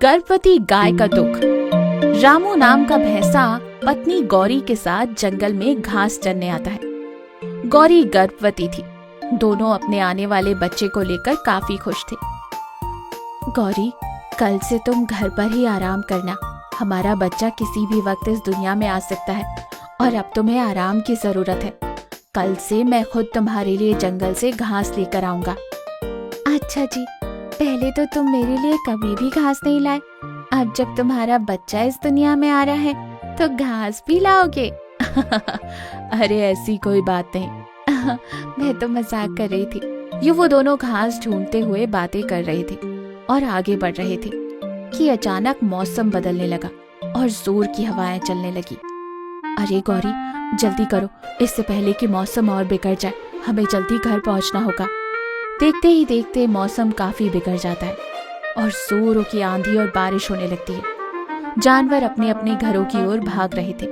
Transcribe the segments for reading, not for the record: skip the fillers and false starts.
गर्भवती गाय का दुख। रामू नाम का भैंसा पत्नी गौरी के साथ जंगल में घास चरने आता है। गौरी गर्भवती थी। दोनों अपने आने वाले बच्चे को लेकर काफी खुश थे। गौरी, कल से तुम घर पर ही आराम करना। हमारा बच्चा किसी भी वक्त इस दुनिया में आ सकता है और अब तुम्हें आराम की जरूरत है। कल से मैं खुद तुम्हारे लिए जंगल से घास लेकर आऊंगा। अच्छा जी, पहले तो तुम मेरे लिए कभी भी घास नहीं लाए। अब जब तुम्हारा बच्चा इस दुनिया में आ रहा है तो घास भी लाओगे? अरे ऐसी कोई बात नहीं। मैं तो मजाक कर रही थी। यूं वो दोनों घास ढूंढते हुए बातें कर रहे थे और आगे बढ़ रहे थे कि अचानक मौसम बदलने लगा और जोर की हवाएं चलने लगी। अरे गौरी, जल्दी करो, इससे पहले कि मौसम और बिगड़ जाए। हमें जल्दी घर पहुंचना होगा। देखते ही देखते मौसम काफी बिगड़ जाता है और जोरों की आंधी और बारिश होने लगती है। जानवर अपने अपने घरों की ओर भाग रहे थे।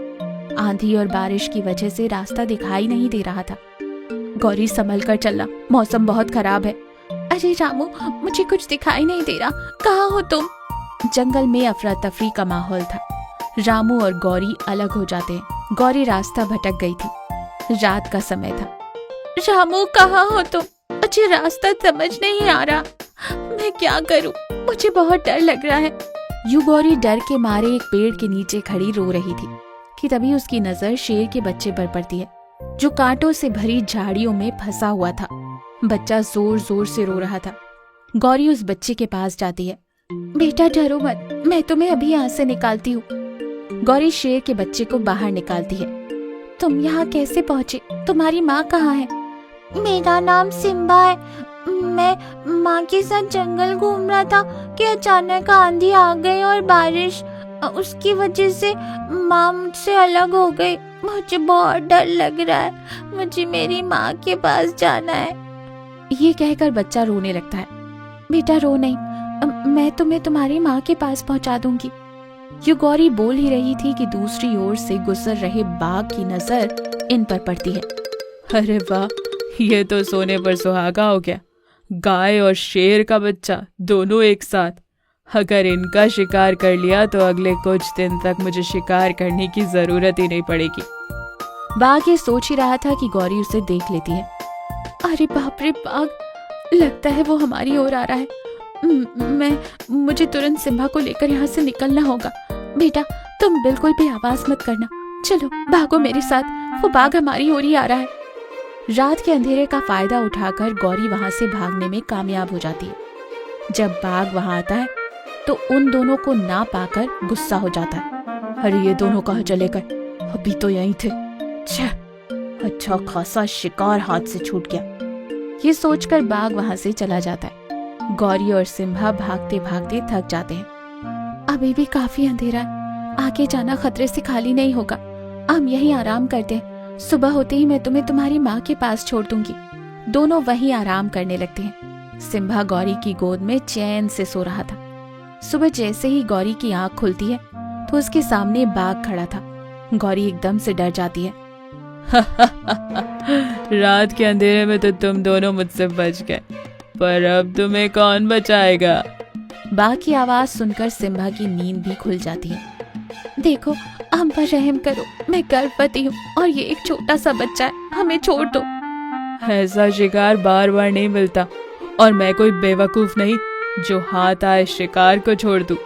आंधी और बारिश की वजह से रास्ता दिखाई नहीं दे रहा था। गौरी, संभल कर चलना, मौसम बहुत खराब है। अरे रामू, मुझे कुछ दिखाई नहीं दे रहा, कहाँ हो तुम? जंगल में अफरा तफरी का माहौल था। रामू और गौरी अलग हो जाते हैं। गौरी रास्ता भटक गई थी। रात का समय था। रामू, कहाँ हो तुम? मुझे रास्ता समझ नहीं आ रहा, मैं क्या करूं? मुझे बहुत डर लग रहा है। यूं गौरी डर के मारे एक पेड़ के नीचे खड़ी रो रही थी कि तभी उसकी नजर शेर के बच्चे पर पड़ती है, जो कांटों से भरी झाड़ियों में फंसा हुआ था। बच्चा जोर जोर से रो रहा था। गौरी उस बच्चे के पास जाती है। बेटा डरो मत, मैं तुम्हें अभी यहाँ से निकालती हूँ। गौरी शेर के बच्चे को बाहर निकालती है। तुम यहाँ कैसे पहुँचे? तुम्हारी माँ कहाँ है? मेरा नाम सिम्बा है। मैं माँ के साथ जंगल घूम रहा था कि अचानक आंधी आ गई और बारिश, उसकी वजह से माँ मुझसे अलग हो गई। मुझे बहुत डर लग रहा है, मुझे मेरी माँ के पास जाना है। ये कहकर बच्चा रोने लगता है। बेटा रो नहीं, मैं तुम्हें तुम्हारी माँ के पास पहुँचा दूंगी। ये गौरी बोल ही रही थी कि दूसरी ओर से गुजर रहे बाघ की नजर इन पर पड़ती है। अरे वाह, ये तो सोने पर सुहागा हो गया। गाय और शेर का बच्चा दोनों एक साथ। अगर इनका शिकार कर लिया तो अगले कुछ दिन तक मुझे शिकार करने की जरूरत ही नहीं पड़ेगी। बाघ ये सोच ही रहा था कि गौरी उसे देख लेती है। अरे बाप रे बाघ, लगता है वो हमारी ओर आ रहा है। मुझे तुरंत सिम्बा को लेकर यहाँ से निकलना होगा। बेटा तुम बिल्कुल भी आवाज मत करना, चलो भागो मेरे साथ, वो बाघ हमारी ओर ही आ रहा है। रात के अंधेरे का फायदा उठाकर गौरी वहां से भागने में कामयाब हो जाती है। जब बाघ वहां आता है तो उन दोनों को ना पाकर गुस्सा हो जाता है। अरे ये दोनों कहाँ चले गए? अभी तो यहीं थे। छह, अच्छा खासा शिकार हाथ से छूट गया। ये सोचकर बाघ वहां से चला जाता है। गौरी और सिम्बा भागते भागते थक जाते हैं। अभी भी काफी अंधेरा है, आगे जाना खतरे से खाली नहीं होगा। हम यहीं आराम करते हैं, सुबह होते ही मैं तुम्हें तुम्हारी माँ के पास छोड़ दूंगी। दोनों वहीं आराम करने लगते हैं। सिम्बा गौरी की गोद में चैन से सो रहा था। सुबह जैसे ही गौरी की आंख खुलती है तो उसके सामने बाघ खड़ा था। गौरी एकदम से डर जाती है। रात के अंधेरे में तो तुम दोनों मुझसे बच गए, पर अब तुम्हें कौन बचाएगा? बाघ की आवाज सुनकर सिम्बा की नींद भी खुल जाती है। देखो, हम पर रहम करो, मैं गर्भवती हूँ और ये एक छोटा सा बच्चा है, हमें छोड़ दो। ऐसा शिकार बार बार नहीं मिलता और मैं कोई बेवकूफ नहीं जो हाथ आए शिकार को छोड़ दूं।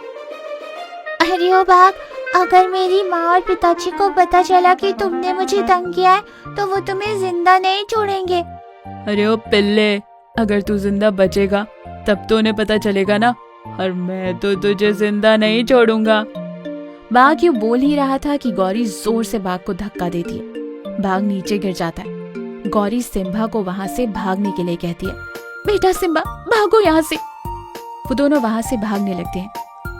अरे ओ बाघ, अगर मेरी माँ और पिताजी को पता चला कि तुमने मुझे तंग किया है तो वो तुम्हें जिंदा नहीं छोड़ेंगे। अरे ओ पिल्ले, अगर तू जिंदा बचेगा तब तो उन्हें पता चलेगा ना, और मैं तो तुझे जिंदा नहीं छोड़ूंगा। बाघ यूं बोल ही रहा था कि गौरी जोर से बाघ को धक्का देती है। बाघ नीचे गिर जाता है। गौरी सिम्बा को वहां से भागने के लिए कहती है। बेटा सिम्बा, भागो यहाँ से। वो दोनों वहां से भागने लगते हैं।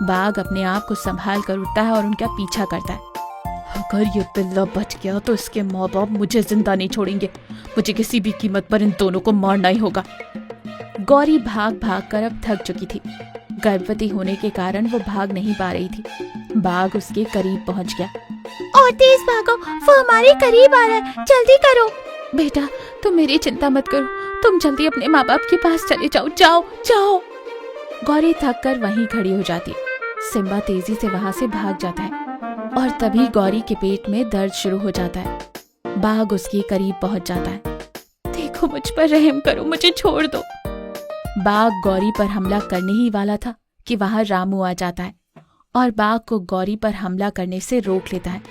बाघ अपने आप को संभाल कर उठता है और उनका पीछा करता है। अगर ये पिल्ला बच गया तो इसके माँ बाप मुझे जिंदा नहीं छोड़ेंगे। मुझे किसी भी कीमत पर इन दोनों को मारना ही होगा। गौरी भाग भाग कर अब थक चुकी थी। गर्भवती होने के कारण वो भाग नहीं पा रही थी। बाघ उसके करीब पहुंच गया। और तेज भागो, वो हमारे करीब आ रहा है, जल्दी करो। बेटा तुम मेरी चिंता मत करो, तुम जल्दी अपने माँ बाप के पास चले जाओ, जाओ जाओ। गौरी थक कर वहीं खड़ी हो जाती है। सिम्बा तेजी से वहां से भाग जाता है और तभी गौरी के पेट में दर्द शुरू हो जाता है। बाघ उसके करीब पहुंच जाता है। देखो, मुझ पर रहम करो, मुझे छोड़ दो। बाघ गौरी पर हमला करने ही वाला था कि वहां रामू आ जाता है और बाघ को गौरी पर हमला करने से रोक लेता है।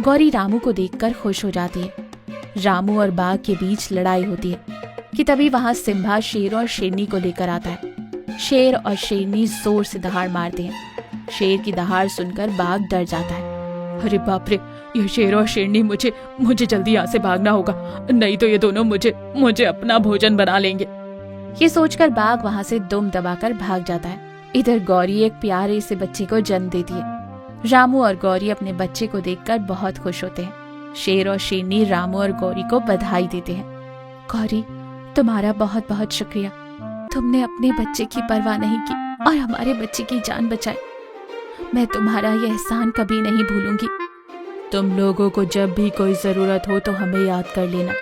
गौरी रामू को देखकर खुश हो जाती है। रामू और बाघ के बीच लड़ाई होती है कि तभी वहां सिम्बा शेर और शेरनी को लेकर आता है। शेर और शेरनी जोर से दहाड़ मारते हैं। शेर की दहाड़ सुनकर बाघ डर जाता है। अरे बाप रे, ये शेर और शेरनी मुझे जल्दी यहाँ से भागना होगा, नहीं तो ये दोनों मुझे अपना भोजन बना लेंगे। ये सोचकर बाघ वहां से दुम दबाकर भाग जाता है। इधर गौरी एक प्यारे से बच्चे को जन्म देती है। रामू और गौरी अपने बच्चे को देखकर बहुत खुश होते हैं। शेर और शेरनी रामू और गौरी को बधाई देते हैं। गौरी, तुम्हारा बहुत बहुत शुक्रिया। तुमने अपने बच्चे की परवाह नहीं की और हमारे बच्चे की जान बचाई। मैं तुम्हारा यह एहसान कभी नहीं भूलूंगी। तुम लोगों को जब भी कोई जरूरत हो तो हमें याद कर लेना।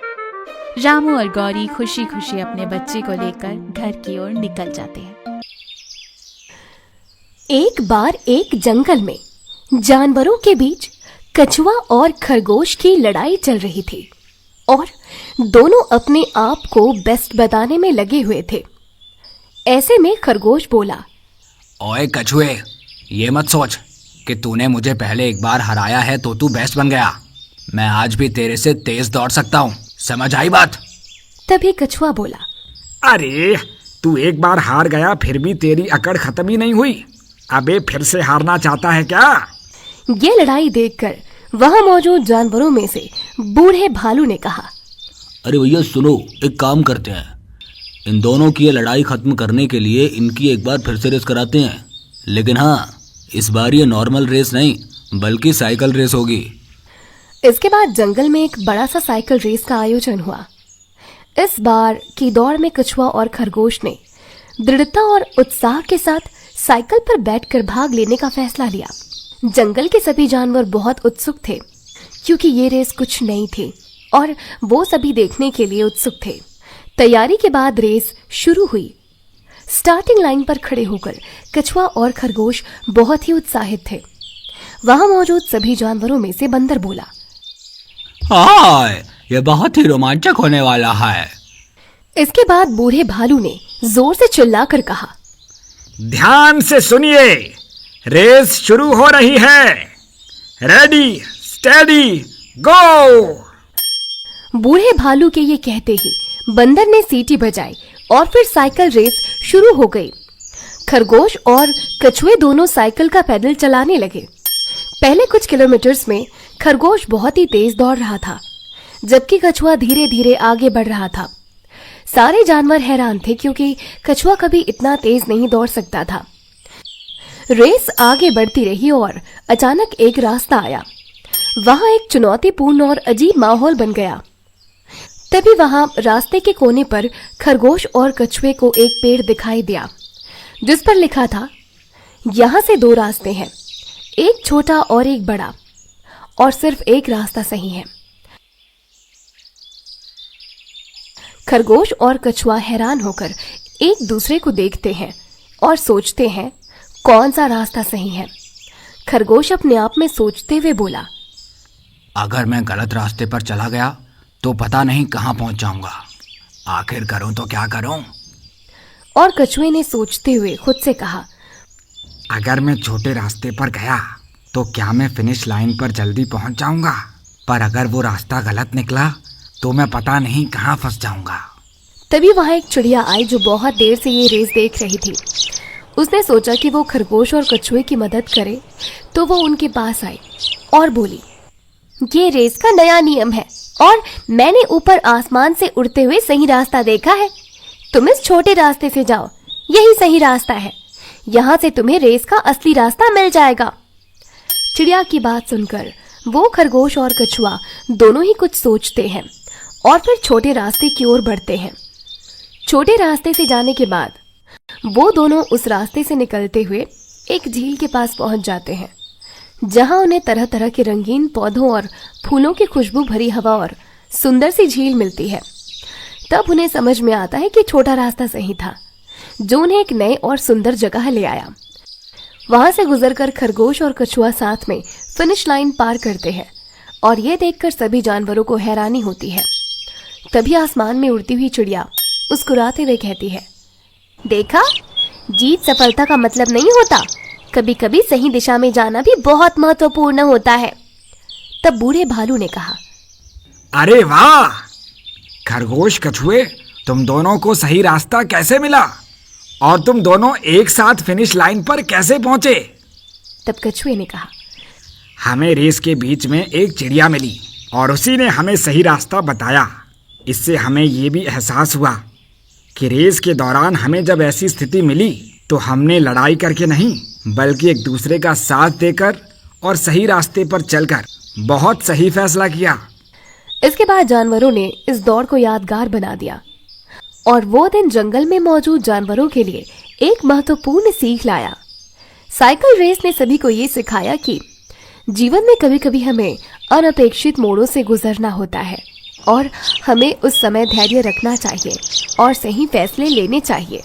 रामू और गौरी खुशी खुशी अपने बच्चे को लेकर घर की ओर निकल जाते हैं। एक बार एक जंगल में जानवरों के बीच कछुआ और खरगोश की लड़ाई चल रही थी और दोनों अपने आप को बेस्ट बताने में लगे हुए थे। ऐसे में खरगोश बोला, ओए कछुए, ये मत सोच कि तूने मुझे पहले एक बार हराया है तो तू बेस्ट बन गया। मैं आज भी तेरे से तेज दौड़ सकता हूँ, समझ आई बात? तभी कछुआ बोला, अरे तू एक बार हार गया फिर भी तेरी अकड़ खत्म ही नहीं हुई। अबे फिर से हारना चाहता है क्या? ये लड़ाई देखकर वहां मौजूद जानवरों में से बूढ़े भालू ने कहा, अरे भैया सुनो, एक काम करते हैं, इन दोनों की ये लड़ाई खत्म करने के लिए इनकी एक बार फिर से रेस कराते हैं। लेकिन हाँ, इस बार ये नॉर्मल रेस नहीं बल्कि साइकिल रेस होगी। इसके बाद जंगल में एक बड़ा सा साइकिल रेस का आयोजन हुआ। इस बार की दौड़ में कछुआ और खरगोश ने दृढ़ता और उत्साह के साथ साइकिल पर बैठकर भाग लेने का फैसला लिया। जंगल के सभी जानवर बहुत उत्सुक थे क्योंकि ये रेस कुछ नई थी और वो सभी देखने के लिए उत्सुक थे। तैयारी के बाद रेस शुरू हुई। स्टार्टिंग लाइन पर खड़े होकर कछुआ और खरगोश बहुत ही उत्साहित थे। वहां मौजूद सभी जानवरों में से बंदर बोला, हाय, ये बहुत ही रोमांचक होने वाला है। इसके बाद बूढ़े भालू ने जोर से चिल्लाकर कहा, ध्यान से सुनिए, रेस शुरू हो रही है। रेडी, स्टेडी, गो। बूढ़े भालू के ये कहते ही बंदर ने सीटी बजाई और फिर साइकिल रेस शुरू हो गई। खरगोश और कछुए दोनों साइकिल का पैडल चलाने लगे। पहले कुछ किलोमीटर्स में खरगोश बहुत ही तेज दौड़ रहा था, जबकि कछुआ धीरे धीरे आगे बढ़ रहा था। सारे जानवर हैरान थे क्योंकि कछुआ कभी इतना तेज नहीं दौड़ सकता था। रेस आगे बढ़ती रही और अचानक एक रास्ता आया। वहां एक चुनौतीपूर्ण और अजीब माहौल बन गया। तभी वहां रास्ते के कोने पर खरगोश और कछुए को एक पेड़ दिखाई दिया जिस पर लिखा था, यहां से 2 रास्ते हैं, एक छोटा और एक बड़ा, और सिर्फ एक रास्ता सही है। खरगोश और कछुआ हैरान होकर एक दूसरे को देखते हैं और सोचते हैं कौन सा रास्ता सही है। खरगोश अपने आप में सोचते हुए बोला, अगर मैं गलत रास्ते पर चला गया तो पता नहीं कहाँ पहुँच जाऊंगा। आखिर करूं तो क्या करूं? और कछुए ने सोचते हुए खुद से कहा, अगर मैं छोटे रास्ते पर गया तो क्या मैं फिनिश लाइन पर जल्दी पहुंच जाऊंगा? पर अगर वो रास्ता गलत निकला तो मैं पता नहीं कहाँ फंस जाऊंगा। तभी वहां एक चिड़िया आई जो बहुत देर से ये रेस देख रही थी। उसने सोचा कि वो खरगोश और कछुए की मदद करे, तो वो उनके पास आई और बोली, ये रेस का नया नियम है और मैंने ऊपर आसमान से उड़ते हुए सही रास्ता देखा है। तुम इस छोटे रास्ते से जाओ, यही सही रास्ता है। यहाँ से तुम्हें रेस का असली रास्ता मिल जाएगा। चिड़िया की बात सुनकर वो खरगोश और कछुआ दोनों ही कुछ सोचते हैं और फिर छोटे रास्ते की ओर बढ़ते हैं। छोटे रास्ते से जाने के बाद वो दोनों उस रास्ते से निकलते हुए एक झील के पास पहुंच जाते हैं, जहां उन्हें तरह तरह के रंगीन पौधों और फूलों की खुशबू भरी हवा और सुंदर सी झील मिलती है। तब उन्हें समझ में आता है कि छोटा रास्ता सही था। जो उन्हें एक नए और सुंदर जगह ले आया। वहां से गुजरकर खरगोश और कछुआ साथ में फिनिश लाइन पार करते हैं और ये देखकर सभी जानवरों को हैरानी होती है। तभी आसमान में उड़ती हुई चिड़िया मुस्कुराते हुए कहती है, देखा, जीत सफलता का मतलब नहीं होता, कभी कभी सही दिशा में जाना भी बहुत महत्वपूर्ण होता है। तब बूढ़े भालू ने कहा, अरे वाह खरगोश कछुए, तुम दोनों को सही रास्ता कैसे मिला और तुम दोनों एक साथ फिनिश लाइन पर कैसे पहुंचे? तब कछुए ने कहा, हमें रेस के बीच में एक चिड़िया मिली और उसी ने हमें सही रास्ता बताया। इससे हमें ये भी एहसास हुआ कि रेस के दौरान हमें जब ऐसी स्थिति मिली तो हमने लड़ाई करके नहीं बल्कि एक दूसरे का साथ देकर और सही रास्ते पर चलकर बहुत सही फैसला किया। इसके बाद जानवरों ने इस दौड़ को यादगार बना दिया और वो दिन जंगल में मौजूद जानवरों के लिए एक महत्वपूर्ण सीख लाया। साइकिल रेस ने सभी को ये सिखाया कि जीवन में कभी कभी हमें अनपेक्षित मोड़ों से गुजरना होता है और हमें उस समय धैर्य रखना चाहिए और सही फैसले लेने चाहिए।